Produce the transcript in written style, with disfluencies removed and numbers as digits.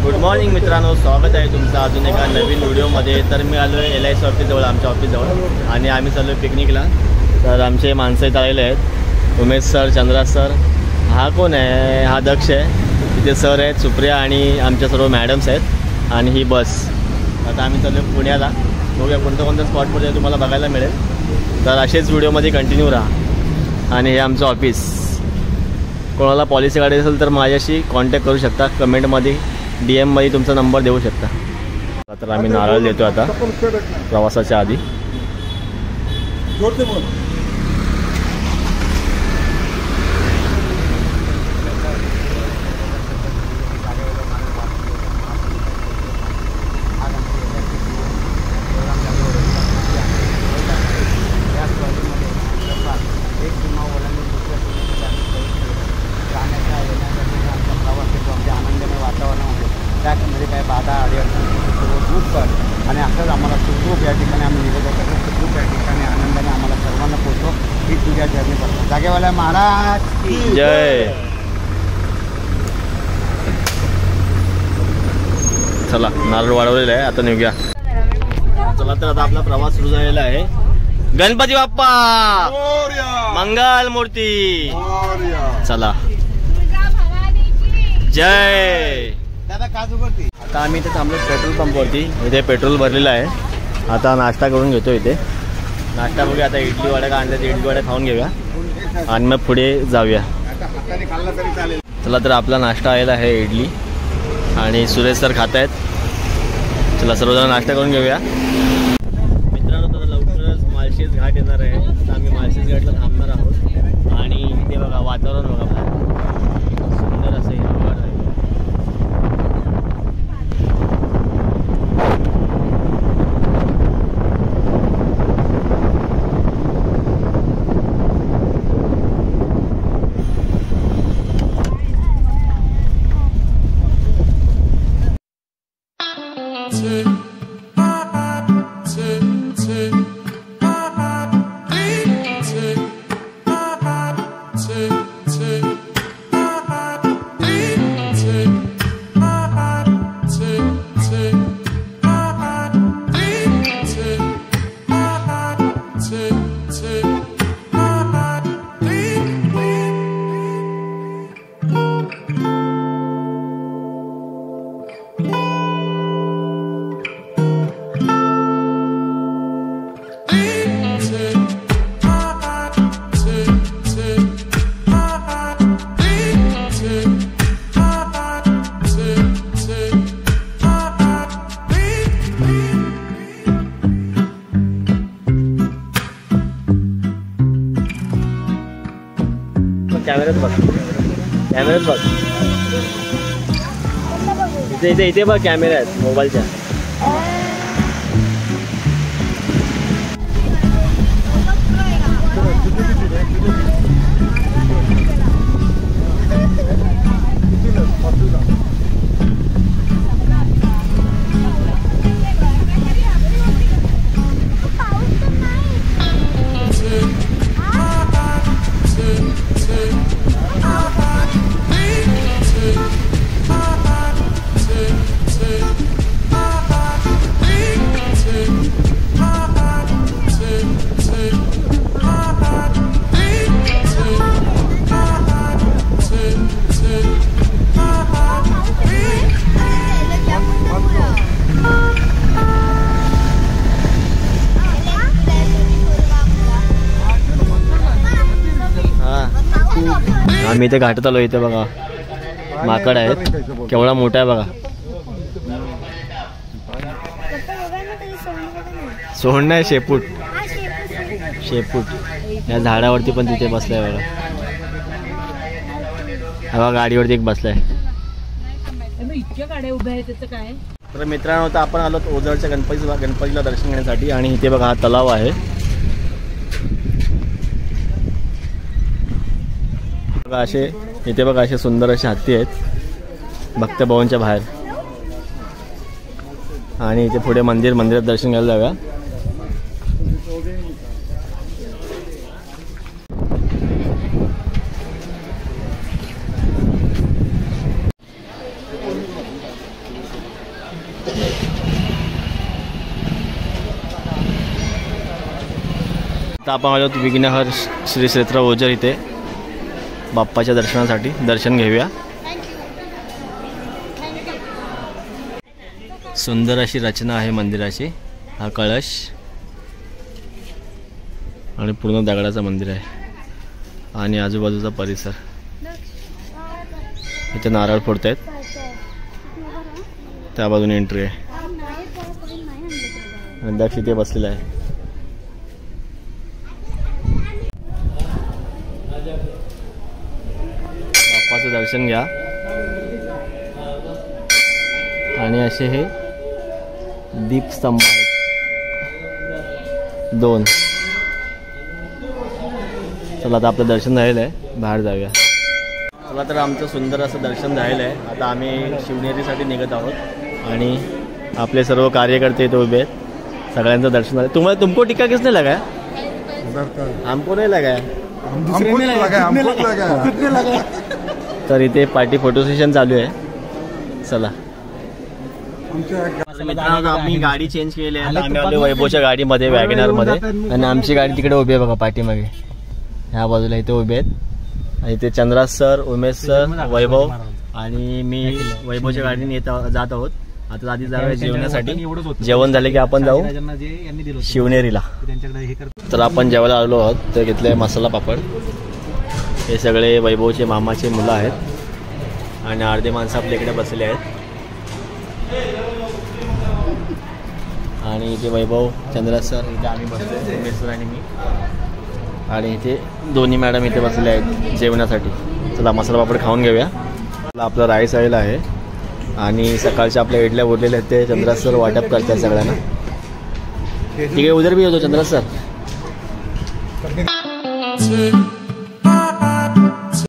Good morning मित्रांनो, स्वागत आहे तुमचं अजून एका नवीन व्हिडिओमध्ये। तर मी आलो आहे LIC ऑफिसजवळ, आमच्या ऑफिसजवळ, आणि आम्ही चाललो आहे पिकनिकला। तर आमचे माणसं इथं आलेले आहेत, उमेश सर, चंद्रा सर, हा कोण आहे, हा दक्ष आहे, तिथे सर आहेत, सुप्रिया आणि आमच्या सर्व मॅडम्स आहेत, आणि ही बस। आता आम्ही चाललो आहे पुण्याला, बघूया कोणत्या कोणत्या स्पॉटमध्ये तुम्हाला बघायला मिळेल। तर असेच व्हिडिओमध्ये कंटिन्यू राहा। आणि हे आमचं ऑफिस, कोणाला पॉलिसी गाडी असेल तर माझ्याशी कॉन्टॅक्ट करू शकता, कमेंटमध्ये DM मध्ये तुमचा नंबर देऊ शकता। तर आम्ही नारळ देतो आता प्रवासाच्या आधी। त्यामध्ये काय बाधा ग्रुप कर आणि असंच आम्हाला सुखरूप या ठिकाणी आम्ही निवेदन करतो। सुखरूप या ठिकाणी आनंदाने आम्हाला सर्वांना पोचतो ही तुझ्या जर्नी करतो। जागेवाला महाराज की जय। चला, नारळ वाढवलेला आहे, आता निघूया। चला, तर आता आपला प्रवास सुरू झालेला आहे। गणपती बाप्पा मंगल मूर्ती, चला, जय। आता आम्ही इथे थांबलो पेट्रोल पंपवरती, इथे पेट्रोल भरलेलं आहे। आता नाश्ता करून घेतो इथे, नाश्ता बघूया। आता इडली वडा का आणलं, इडली वडा खाऊन घेऊया आणि मग पुढे जाऊया। चला, तर आपला नाश्ता आलेला आहे इडली, आणि सुरेश सर खात आहेत। चला, सर्वजण नाश्ता करून घेऊया। मित्रांनो, तर लवकरच माळशेज घाट येणार आहे। आता आम्ही माळशेज घाटला थांबणार आहोत, आणि इथे बघा वातावरण बघा, सुंदर असं हिरवळ आहे। कॅमेऱ्यात बघ, कॅमेऱ्यात बघ, इथे इथे इथे बघ, कॅमेऱ्यात मोबाईलच्या। आम्ही इथे घाटात आलो, इथे बघा माकड आहेत, केवढा मोठा आहे बघा। सोहण नाही, शेपूट, शेपूट। या झाडावरती पण तिथे बसलाय बघा, हा गाडीवरती एक बसलाय। तर मित्रांनो, आता आपण आलो ओझरच्या गणपतीला दर्शन घेण्यासाठी, आणि इथे बघा हा तलाव आहे। असे इथे बघा असे सुंदर असे हत्ती आहेत भक्त भवनच्या बाहेर, आणि इथे पुढे मंदिरात दर्शन घ्यायला जाऊया। आता आपण आलो विघ्नहर श्री क्षेत्र ओझर इथे बाप्पाच्या दर्शनासाठी दर्शन घेऊया. सुंदर अशी रचना आहे मंदिराची. हा कळश आणि पूर्ण दगडाचं मंदिर आहे आणि आजूबाजूचा परिसर. इथे नारळ फोडतायत, त्या बाजूने एंट्री आहे. दक्ष इथे बसलेला आहे. बाप्पाचं दर्शन घ्या. आणि असे हे दीपस्तंभ आहेत 2. चला आता आपलं दर्शन झालेलं आहे, बाहेर जाऊया. चला तर आमचं सुंदर असं दर्शन झालेलं आहे. आता आम्ही शिवनेरीसाठी निघत आहोत आणि आपले सर्व कार्यकर्ते इथे उभे आहेत. सगळ्यांचं दर्शन झालं. तुमको टिक्का किसने लगा है? हमको नहीं लगा है. तर इथे पार्टी फोटो सेशन चालू आहे. चला मित्रांनो, आम्ही गाडी चेंज केली आहे. आम्ही आलो वैभवच्या गाडीमध्ये, वॅगनर मध्ये. आणि आमची गाडी तिकडे उभी आहे बघा पाठीमागे, ह्या बाजूला इथे उभे आहेत. आणि इथे चंद्रास सर, उमेश सर, वैभव आणि मी वैभवच्या गाडीने जात आहोत. आता आधी जाऊया जेवणासाठी. जेवण झाले की आपण जाऊ शिवनेरीला. तर आपण जेवायला आलो आहोत. तर घेतले मसाला पापड. हे सगळे वैभवचे मामाचे मुलं आहेत आणि अर्धे माणसं आपल्या इकडे बसले आहेत. आणि इथे वैभव, चंद्रास सर, इथे आम्ही बसलो, उमेश सर आणि मी. आणि इथे दोन्ही मॅडम इथे बसले आहेत जेवणासाठी. चला मसाला पापड खाऊन घेऊया. आपलं राईस आलेलं आहे आणि सकाळच्या आपल्या इडल्या उरलेल्या आहेत ते चंद्रास सर वाटप करतात सगळ्यांना. ठीक आहे, उधर भी होतो चंद्रास सर.